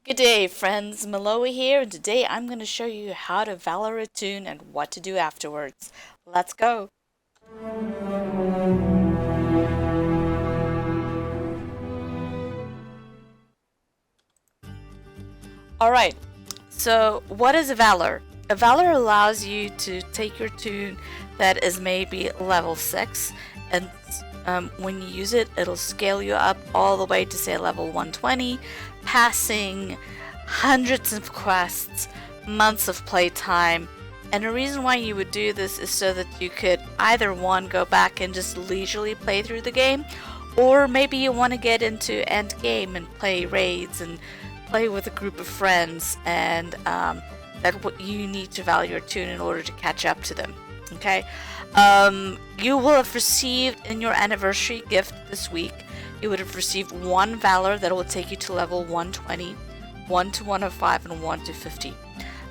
Good day, friends. Maloa here, and today I'm going to show you how to Valar a tune and what to do afterwards. Let's go! Alright, so what is a Valar? A Valar allows you to take your tune that is maybe level 6, and when you use it, it'll scale you up all the way to say level 120, passing hundreds of quests, months of playtime. And the reason why you would do this is so that you could either one, go back and just leisurely play through the game, or maybe you want to get into endgame and play raids and play with a group of friends, and that's what you need to value your tune in order to catch up to them. Okay, you will have received in your anniversary gift this week, you would have received one Valor that will take you to level 120, 1 to 105, and 1 to 50.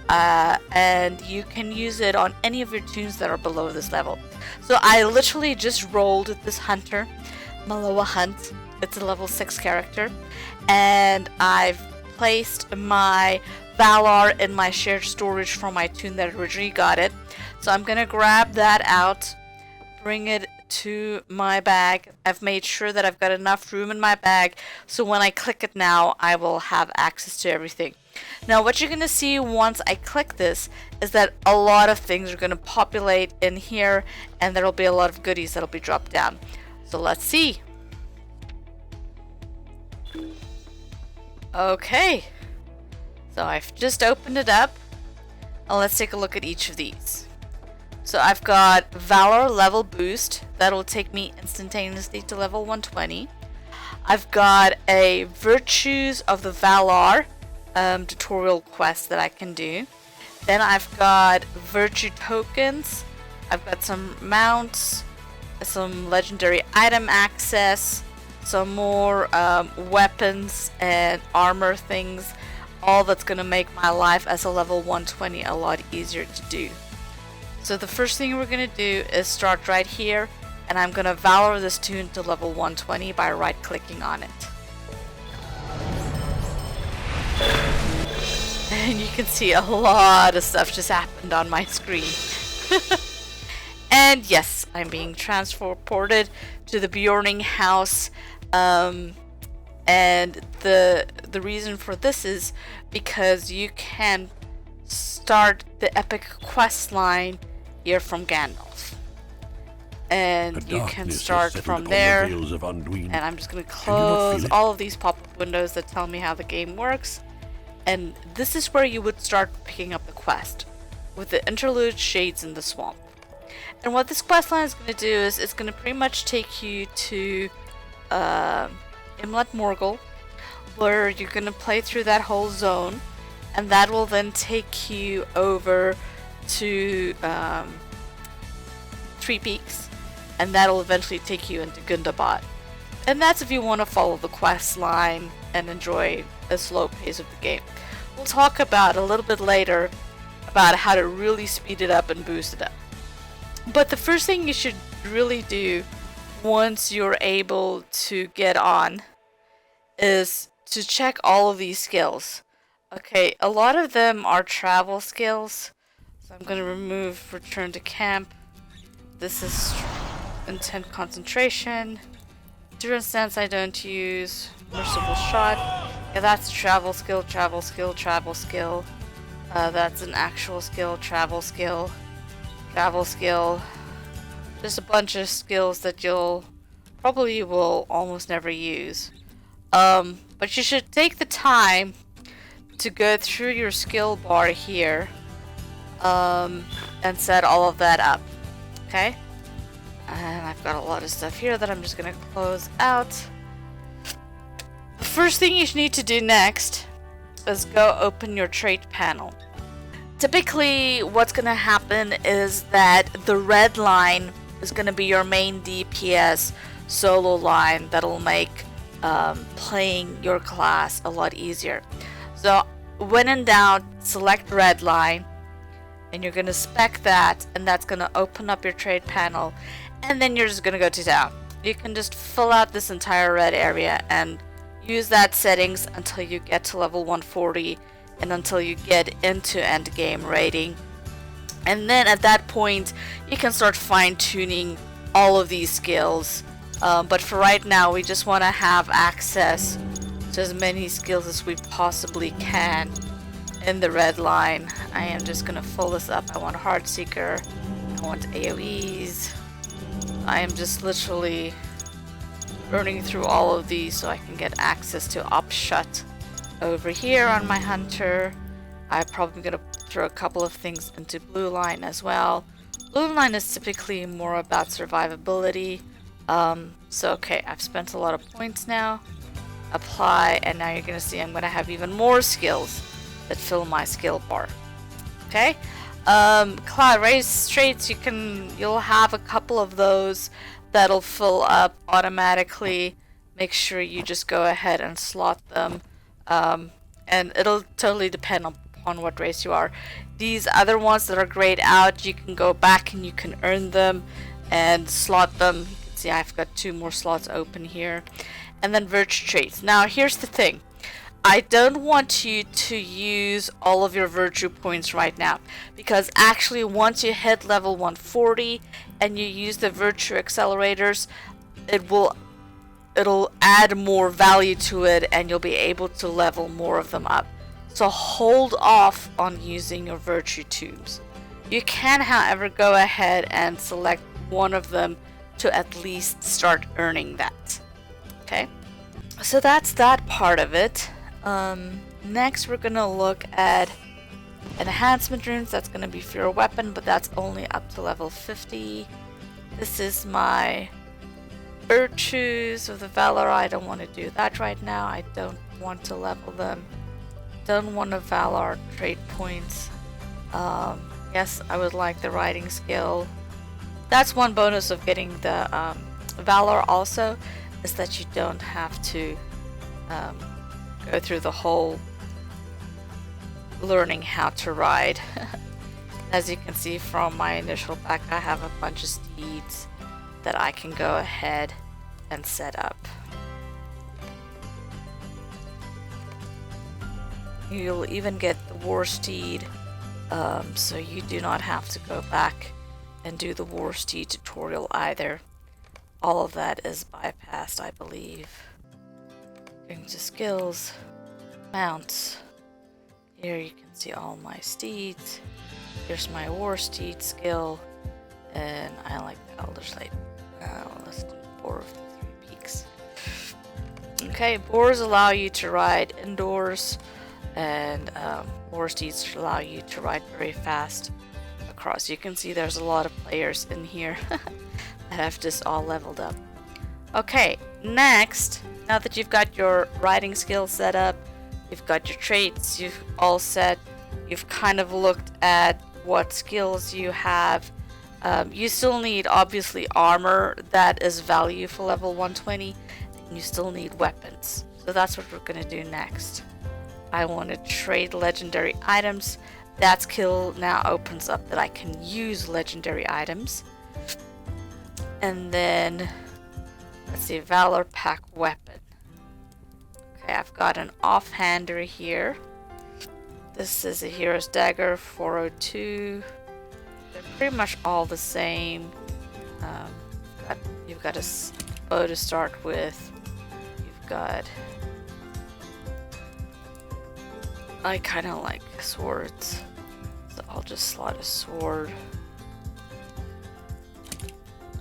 And you can use it on any of your tunes that are below this level. So I literally just rolled this hunter, Maloa Hunt. It's a level 6 character, and I've placed my Valar in my shared storage from my tune that originally got it. So I'm gonna grab that out, bring it to my bag. I've made sure that I've got enough room in my bag, so when I click it now, I will have access to everything. Now what you're gonna see once I click this is that a lot of things are gonna populate in here, and there'll be a lot of goodies that'll be dropped down. So let's see. Okay, so I've just opened it up, and let's take a look at each of these. So I've got Valor level boost, that will take me instantaneously to level 120. I've got a Virtues of the Valar tutorial quest that I can do. Then I've got Virtue tokens, I've got some mounts, some legendary item access, some more weapons and armor things, all that's going to make my life as a level 120 a lot easier to do. So the first thing we're going to do is start right here, and I'm going to Valor this tune to level 120 by right clicking on it. And you can see a lot of stuff just happened on my screen. And yes, I'm being transported to the Bjorning house. And the reason for this is because you can start the epic quest line here from Gandalf, and you can start from there. And I'm just going to close all of these pop-up windows that tell me how the game works, and this is where you would start picking up the quest with the interlude Shades in the Swamp. And what this quest line is going to do is it's going to pretty much take you to Imlet Morgul, where you're going to play through that whole zone, and that will then take you over to Three Peaks, and that'll eventually take you into Gundabad. And that's if you want to follow the quest line and enjoy a slow pace of the game. We'll talk about a little bit later about how to really speed it up and boost it up. But the first thing you should really do once you're able to get on is to check all of these skills. Okay, a lot of them are travel skills, so I'm going to remove Return to Camp. This is Intent Concentration. Endurance Stance I don't use. Merciful Shot. Yeah, that's a travel skill, travel skill, travel skill. That's an actual skill, travel skill, travel skill. Just a bunch of skills that you'll probably will almost never use. But you should take the time to go through your skill bar here and set all of that up. Okay? And I've got a lot of stuff here that I'm just going to close out. The first thing you need to do next is go open your trait panel. Typically, what's going to happen is that the red line is going to be your main DPS solo line that'll make playing your class a lot easier. So when in doubt, select red line, and you're going to spec that, and that's going to open up your trade panel, and then you're just going to go to town. You can just fill out this entire red area, and use that settings until you get to level 140 and until you get into endgame rating. And then at that point, you can start fine-tuning all of these skills. But for right now, we just want to have access to as many skills as we possibly can in the red line. I am just going to fill this up. I want Heartseeker. I want AoEs. I am just literally burning through all of these so I can get access to Upshot over here on my Hunter. I'm probably going to throw a couple of things into Blue Line as well. Blue Line is typically more about survivability. So okay, I've spent a lot of points now. Apply, and now you're going to see I'm going to have even more skills that fill my skill bar. Okay? Cloud Race traits, you'll have a couple of those that'll fill up automatically. Make sure you just go ahead and slot them. And it'll totally depend on what race you are. These other ones that are grayed out, you can go back and you can earn them and slot them. You can see I've got 2 more slots open here. And then virtue traits. Now here's the thing. I don't want you to use all of your virtue points right now, because actually once you hit level 140 and you use the virtue accelerators, it'll add more value to it and you'll be able to level more of them up. So hold off on using your virtue tubes. You can, however, go ahead and select one of them to at least start earning that. Okay, so that's that part of it. Next we're gonna look at enhancement runes. That's gonna be for your weapon, but that's only up to level 50. This is my virtues of the Valar. I don't want to do that right now. I don't want to level them. Don't want a Valar trait points. Yes, I would like the riding skill. That's one bonus of getting the Valar also, is that you don't have to go through the whole learning how to ride. As you can see from my initial pack, I have a bunch of steeds that I can go ahead and set up. You'll even get the war steed, so you do not have to go back and do the war steed tutorial either. All of that is bypassed, I believe. Into skills, mounts. Here you can see all my steeds. Here's my war steed skill, and I like the Elder Slate. Now let's do Boar of the Three Peaks. Okay, boars allow you to ride indoors, and war steeds allow you to ride very fast across. You can see there's a lot of players in here that have just all leveled up. Okay, next, now that you've got your riding skills set up, you've got your traits, you've all set, you've kind of looked at what skills you have. You still need, obviously, armor that is value for level 120, and you still need weapons. So that's what we're going to do next. I want to trade legendary items. That skill now opens up that I can use legendary items. And then, let's see, Valor Pack Weapon. Okay, I've got an offhander here. This is a Hero's Dagger, 402. They're pretty much all the same. You've got a bow to start with. You've got... I kind of like swords, so I'll just slot a sword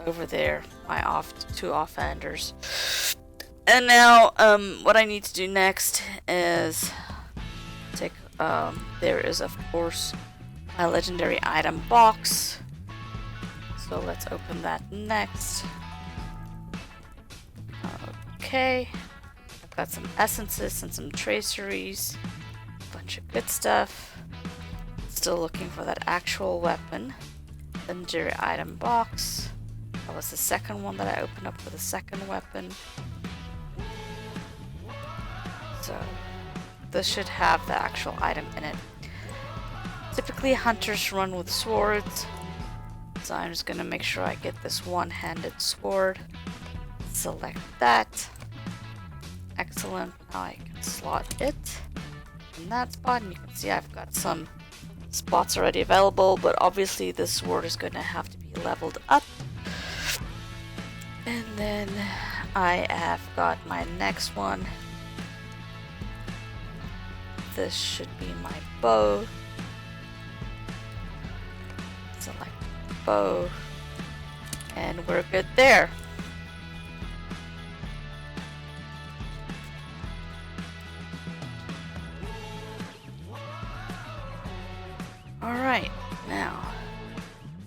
over there. My two offhanders. And now, what I need to do next is take. There is, of course, my legendary item box. So let's open that next. Okay, I've got some essences and some traceries, a bunch of good stuff. Still looking for that actual weapon. Legendary item box. That was the second one that I opened up for the second weapon. So this should have the actual item in it. Typically hunters run with swords, so I'm just gonna make sure I get this one-handed sword. Select that, Excellent. Now I can slot it in that spot, and you can see I've got some spots already available, but obviously this sword is going to have to be leveled up. And then I have got my next one. This should be my bow. Select bow, and we're good there. Alright, now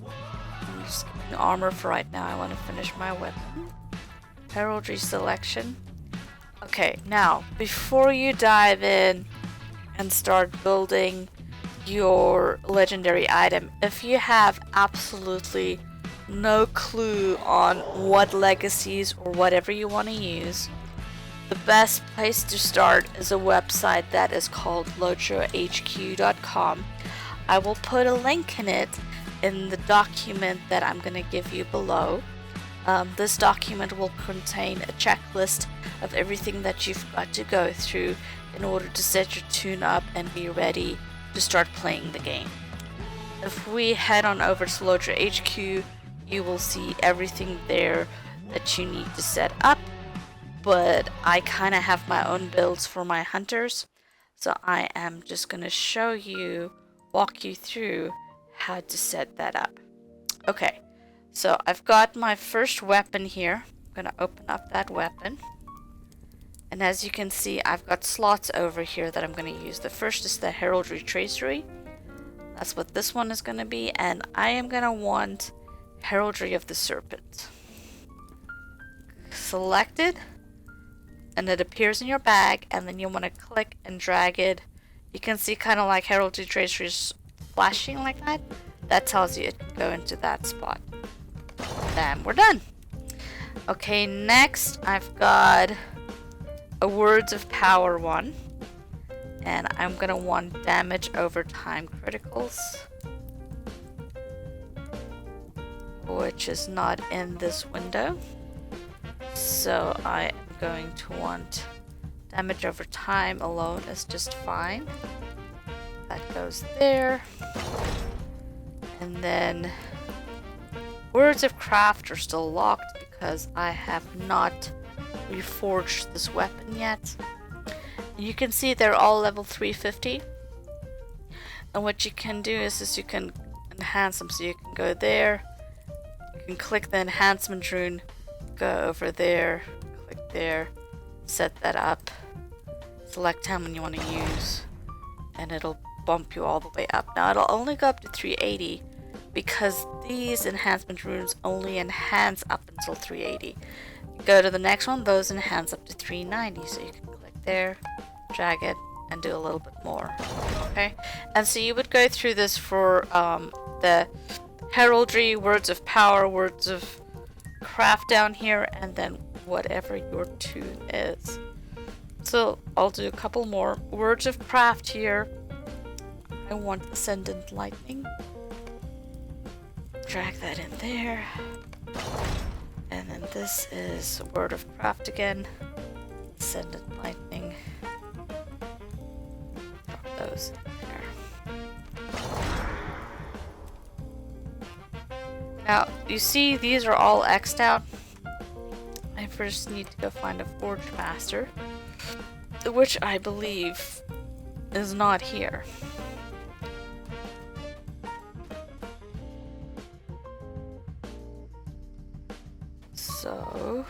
I'm just getting armor for right now. I want to finish my weapon. Heraldry selection. Okay, now before you dive in and start building your legendary item, if you have absolutely no clue on what legacies or whatever you want to use, the best place to start is a website that is called LOTROHQ.com. I will put a link in it in the document that I'm going to give you below. This document will contain a checklist of everything that you've got to go through in order to set your tune up and be ready to start playing the game. If we head on over to LOTRO HQ, you will see everything there that you need to set up, but I kind of have my own builds for my hunters, so I am just going to walk you through how to set that up. Okay, so I've got my first weapon here. I'm going to open up that weapon. And as you can see, I've got slots over here that I'm going to use. The first is the Heraldry Tracery. That's what this one is going to be. And I am going to want Heraldry of the Serpent. Select it. And it appears in your bag. And then you want to click and drag it. You can see kind of like Heraldry Tracery is flashing like that. That tells you it can go into that spot. And we're done. Okay, next I've got a Words of Power one, and I'm gonna want damage over time criticals, which is not in this window, so I am going to want damage over time alone is just fine. That goes there. And then Words of Craft are still locked because I have not reforged this weapon yet. You can see they're all level 350, and what you can do is you can enhance them. So you can go there, you can click the enhancement rune, go over there, click there, set that up, select how many you want to use, and it'll bump you all the way up. Now it'll only go up to 380 because these enhancement runes only enhance up until 380. Go to the next one, those enhance up to 390, so you can click there, drag it, and do a little bit more. Okay, and so you would go through this for the heraldry, words of power, words of craft down here, and then whatever your tune is. So I'll do a couple more. Words of craft here. I want Ascendant Lightning. Drag that in there. And then this is Word of Craft again. Ascendant Lightning. Drop those in there. Now, you see these are all X'd out. I first need to go find a Forge Master, which I believe is not here. So,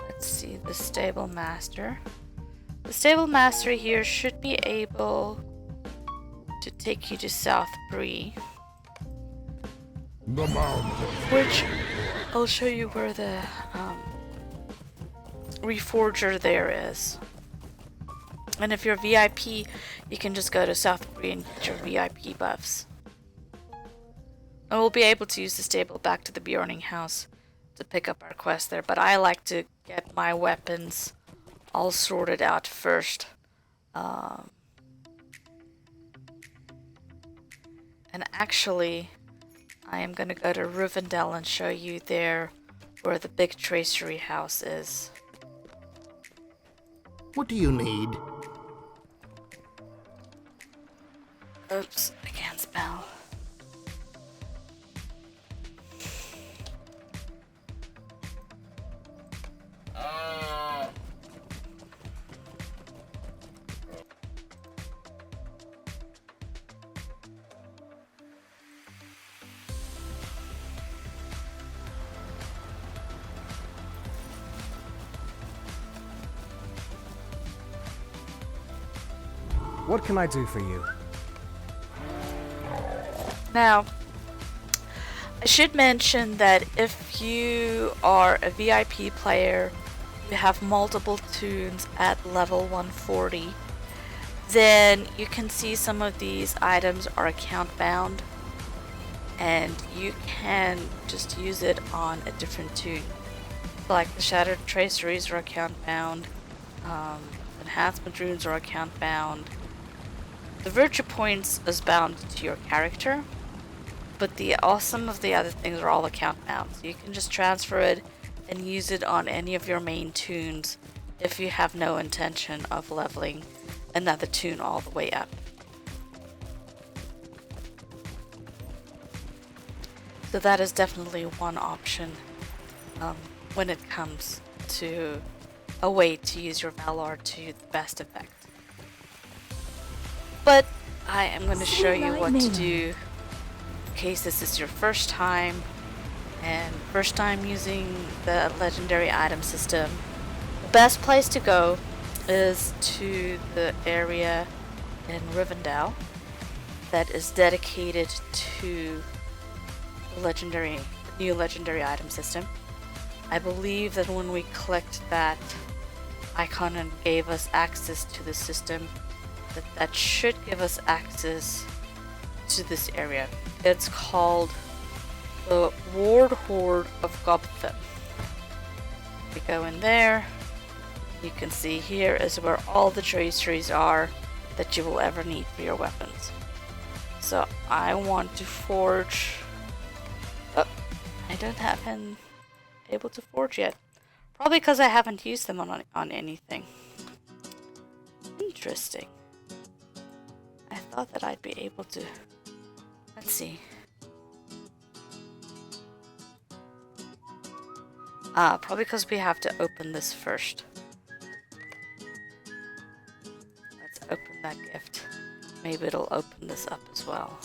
let's see the Stable Master. The Stable Master here should be able to take you to South Bree, which I'll show you where the Reforger there is. And if you're VIP, you can just go to South Bree and get your VIP buffs. And we'll be able to use the stable back to the Bjorning House to pick up our quest there, but I like to get my weapons all sorted out first. And actually, I am going to go to Rivendell and show you there where the big tracery house is. What do you need? Oops, I can't spell. What can I do for you? Now, I should mention that if you are a VIP player, you have multiple tunes at level 140, then you can see some of these items are account bound, and you can just use it on a different tune. Like the Shattered Traceries are account bound, Enhancement Runes are account bound. The Virtue Points is bound to your character, but some of the other things are all account bound. So you can just transfer it and use it on any of your main tunes if you have no intention of leveling another tune all the way up. So that is definitely one option when it comes to a way to use your Valar to the best effect. But I am going to show you what to do in case this is your first time using the legendary item system. The best place to go is to the area in Rivendell that is dedicated to the new legendary item system. I believe that when we clicked that icon and gave us access to the system, that should give us access to this area. It's called the Ward Horde of Gobtham. We go in there. You can see here is where all the traceries are that you will ever need for your weapons. So I want to forge. Oh, I don't have been able to forge yet. Probably because I haven't used them on anything. Interesting. I thought that I'd be able to. Let's see. Probably because we have to open this first. Let's open that gift. Maybe it'll open this up as well.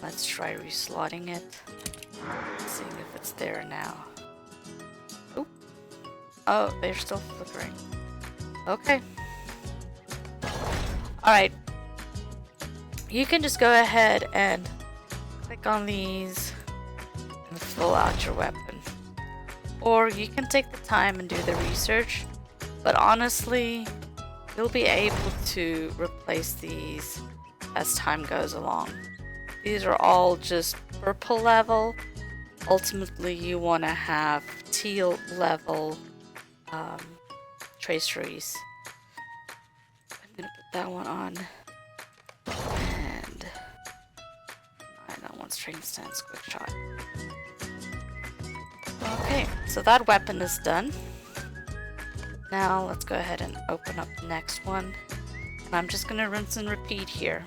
Let's try reslotting it. Seeing if it's there now. Oop. Oh, they're still flickering. Okay. Alright. You can just go ahead and click on these and fill out your weapon. Or you can take the time and do the research, but honestly, you'll be able to replace these as time goes along. These are all just purple level. Ultimately, you want to have teal level traceries. I'm gonna put that one on. And that one's train stance quick shot. Okay, so that weapon is done. Now let's go ahead and open up the next one. And I'm just gonna rinse and repeat here.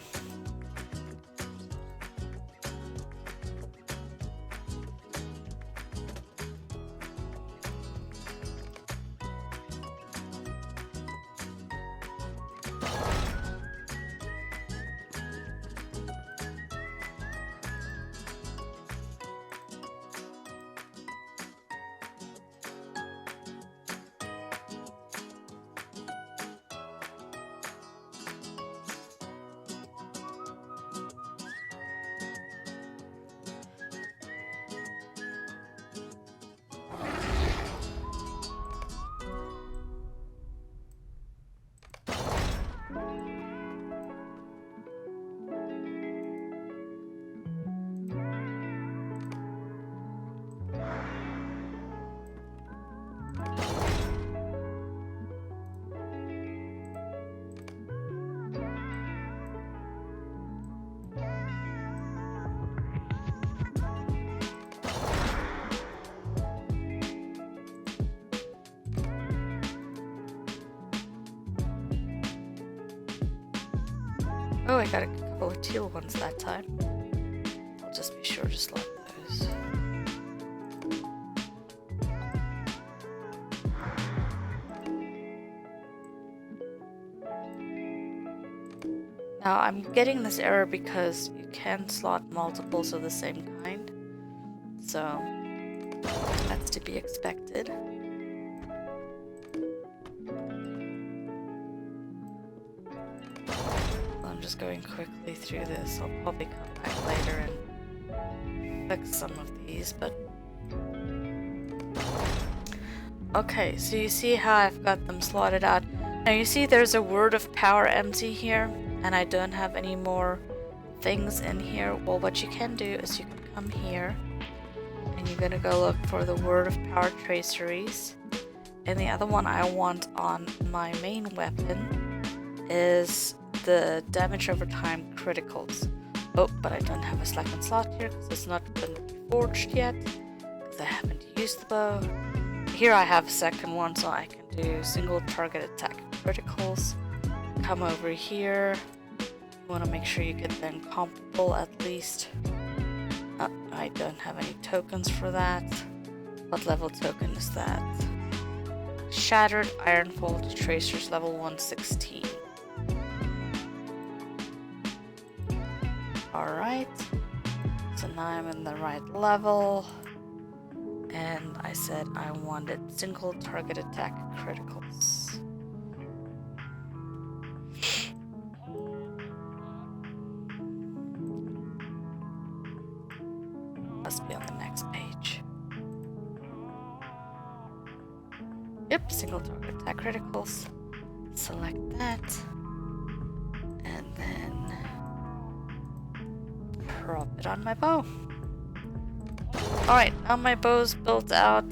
Oh, I got a couple of teal ones that time. I'll just be sure to slot those. Now, I'm getting this error because you can slot multiples of the same kind. So, that's to be expected. I'm just going quickly through this. I'll probably come back later and fix some of these, but... Okay, so you see how I've got them slotted out. Now you see there's a word of power empty here, and I don't have any more things in here. Well, what you can do is you can come here, and you're gonna go look for the word of power traceries. And the other one I want on my main weapon is the damage over time criticals. Oh, but I don't have a second slot here because it's not been forged yet, because I haven't used the bow. Here I have a second one, so I can do single target attack criticals. Come over here. You want to make sure you get them comparable at least. Oh, I don't have any tokens for that. What level token is that? Shattered Ironfold Tracers level 116. Alright. So now I'm in the right level. And I said I wanted single target attack criticals. Must be on the next page. Yep, single target attack criticals. Select that. And then prop it on my bow. Alright, now my bow's built out.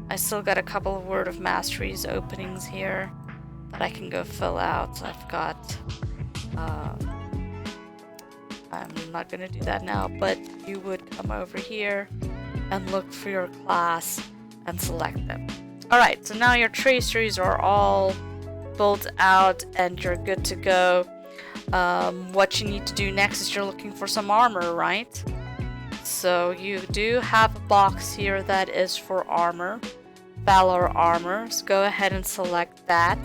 I still got a couple of Word of Masteries openings here that I can go fill out. So I've got... I'm not going to do that now, but you would come over here and look for your class and select them. Alright, so now your traceries are all built out and you're good to go. What you need to do next is you're looking for some armor, right? So you do have a box here that is for armor, Valar armor. So go ahead and select that,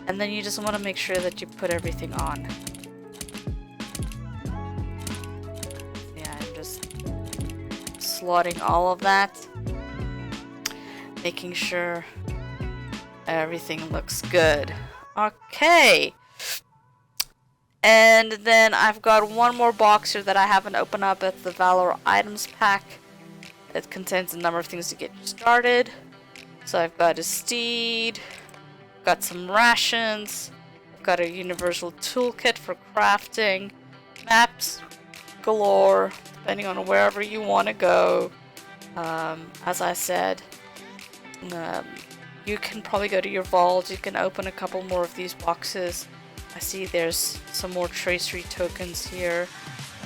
and then you just want to make sure that you put everything on. Yeah, I'm just slotting all of that, making sure everything looks good. Okay. And then I've got one more box here that I haven't opened up. It's the Valor items pack. It contains a number of things to get you started. So I've got a steed, got some rations, I've got a universal toolkit for crafting, maps galore, depending on wherever you want to go. As I said, you can probably go to your vault. You can open a couple more of these boxes. I see there's some more tracery tokens here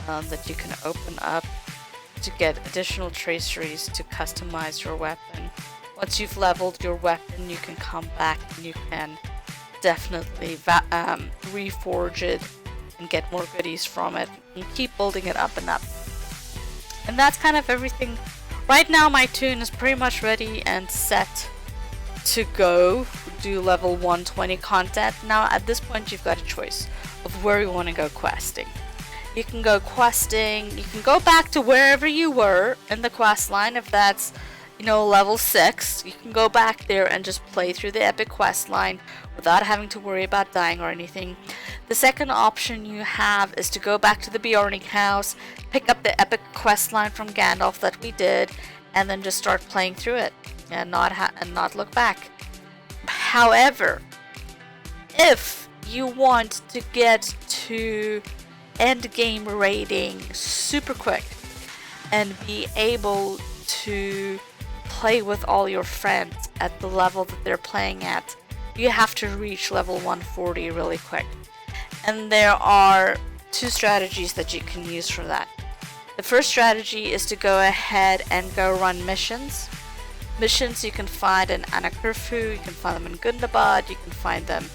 that you can open up to get additional traceries to customize your weapon. Once you've leveled your weapon, you can come back and you can definitely reforge it and get more goodies from it and keep building it up and up. And that's kind of everything. Right now my toon is pretty much ready and set to go do level 120 content. Now at this point you've got a choice of where you want to go questing. You can go questing, you can go back to wherever you were in the quest line. If that's, you know, level 6, you can go back there and just play through the epic quest line without having to worry about dying or anything. The second option you have is to go back to the Bjorning house, pick up the epic quest line from Gandalf that we did, and then just start playing through it and not look back. However, if you want to get to endgame raiding super quick and be able to play with all your friends at the level that they're playing at, you have to reach level 140 really quick. And there are two strategies that you can use for that. The first strategy is to go ahead and go run missions. Missions you can find in Anakirfu, you can find them in Gundabad, you can find them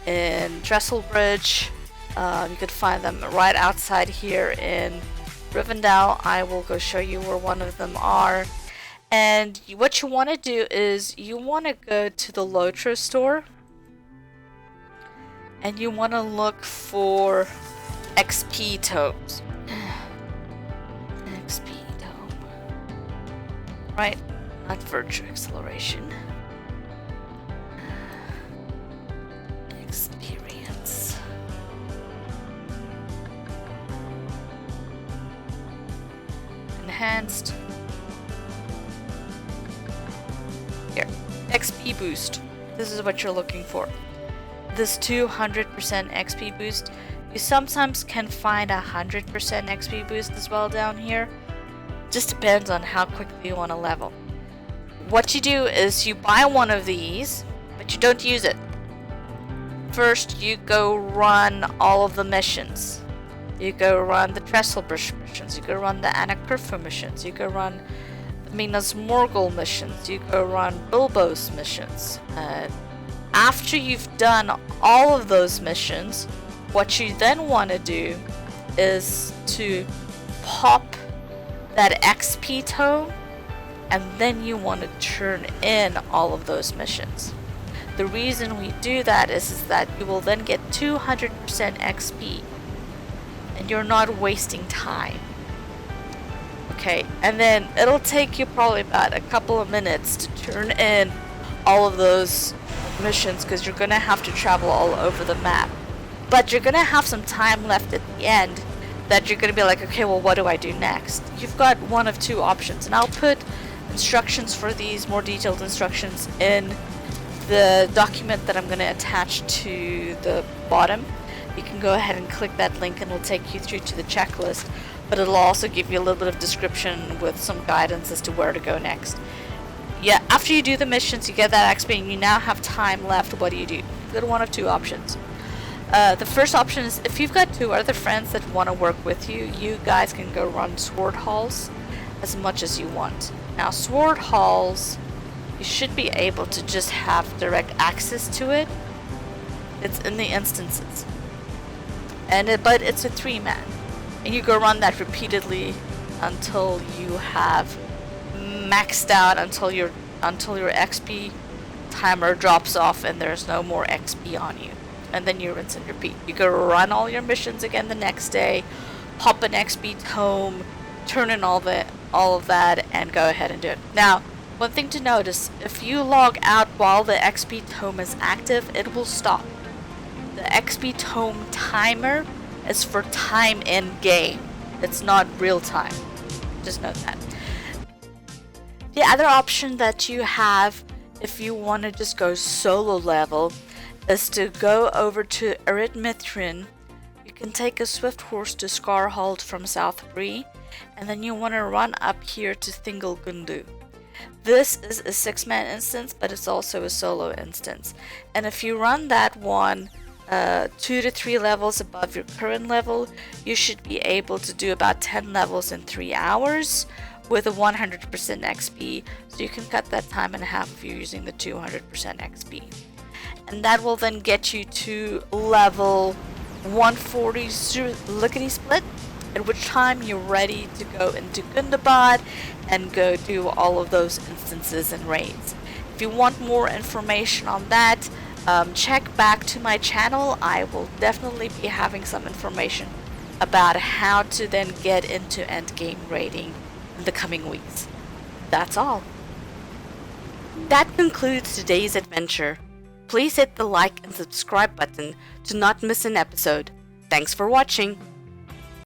in Dresselbridge, You could find them right outside here in Rivendell. I will go show you where one of them are. And what you want to do is you want to go to the LOTRO store and you want to look for XP tomes. XP tome. Right, not virtue acceleration. Experience. Enhanced. Here, XP boost. This is what you're looking for. This 200% XP boost. You sometimes can find 100% XP boost as well down here. Just depends on how quickly you want to level. What you do is you buy one of these, but you don't use it. First, you go run all of the missions. You go run the Tresselbush missions. You go run the Anakirfa missions. You go run the Minas Morgul missions. You go run Bilbo's missions. After you've done all of those missions, what you then want to do is to pop that XP tome, and then you want to turn in all of those missions. The reason we do that is that you will then get 200% XP, and you're not wasting time. Okay, and then it'll take you probably about a couple of minutes to turn in all of those missions, because you're gonna have to travel all over the map. But you're gonna have some time left at the end that you're gonna be like, okay, well, what do I do next? You've got one of two options, and I'll put instructions for these, more detailed instructions, in the document that I'm gonna attach to the bottom. You can go ahead and click that link and it'll take you through to the checklist, but it'll also give you a little bit of description with some guidance as to where to go next. Yeah, after you do the missions, you get that XP, and you now have time left. What do? You've got one of two options. The first option is if you've got two other friends that want to work with you, you guys can go run sword halls as much as you want. Now, sword halls, you should be able to just have direct access to it. It's in the instances, but it's a 3-man, and you go run that repeatedly until you have maxed out, until your XP timer drops off and there's no more XP on you, and then you rinse and repeat. You go run all your missions again the next day, pop an XP tome, turn in all of that, and go ahead and do it. Now, one thing to notice: if you log out while the XP tome is active, it will stop. The XP tome timer is for time in game. It's not real time. Just note that. The other option that you have, if you want to just go solo level, is to go over to Ered Mithrin. You can take a swift horse to Scarhold from South Bree, and then you want to run up here to Thingolgundu. This is a 6-man instance, but it's also a solo instance. And if you run that one 2 to 3 levels above your current level, you should be able to do about 10 levels in 3 hours with a 100% XP, so you can cut that time in half if you're using the 200% XP. And that will then get you to level 140 lickety split, at which time you're ready to go into Gundabad and go do all of those instances and raids. If you want more information on that, check back to my channel. I will definitely be having some information about how to then get into endgame raiding in the coming weeks. That's all. That concludes today's adventure. Please hit the like and subscribe button to not miss an episode. Thanks for watching.